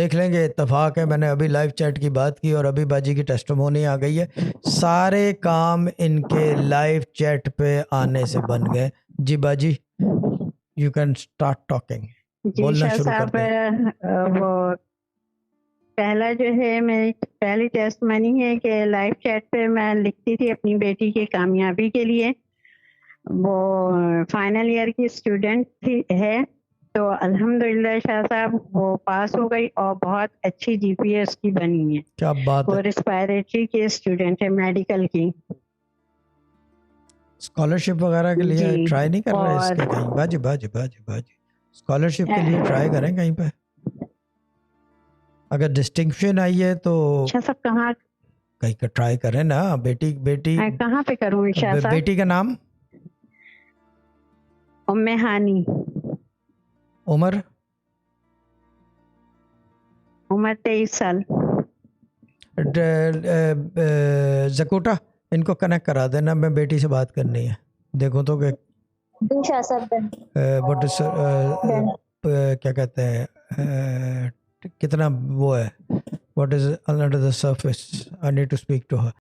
देख लेंगे, इत्तेफाक है मैंने अभी लाइव चैट की बात की और अभी बाजी की टेस्टिमोनी आ गई है। सारे काम इनके लाइव चैट पे आने से बन गए। जी बाजी, यू कैन स्टार्ट टॉकिंग, जी बोलना शाह शुरू कर साहब, दें। वो पहला जो है मेरी पहली टेस्टमनी है कि लाइव चैट पे मैं लिखती थी अपनी बेटी की कामयाबी के लिए। वो फाइनल ईयर की स्टूडेंट थी है, तो अल्हम्दुलिल्लाह शाह साहब वो पास हो गई और बहुत अच्छी जीपीए उसकी बनी है। क्या बात वो है। रेस्पिरेटरी की स्टूडेंट है, मेडिकल की। स्कॉलरशिप वगैरह के लिए जी, ट्राई नहीं कर रहे और इसके कहीं? बाजी बाजी बाजी बाजी, स्कॉलरशिप के लिए ट्राई करें कहीं पे, अगर डिस्टिंक्शन आई है तो शाह साहब कहाँ कहीं का ट्राई करें ना। बेटी बेटी कहाँ पे करूँ शाह साहब? बेटी का नाम? उम्मे हानी। उम्र? उम्र 23 साल। जकोटा, इनको कनेक्ट करा देना, मैं बेटी से बात करनी है। देखो तो कि व्हाट इज क्या कहते हैं, कितना वो है, what is under the surface, I need to speak to her.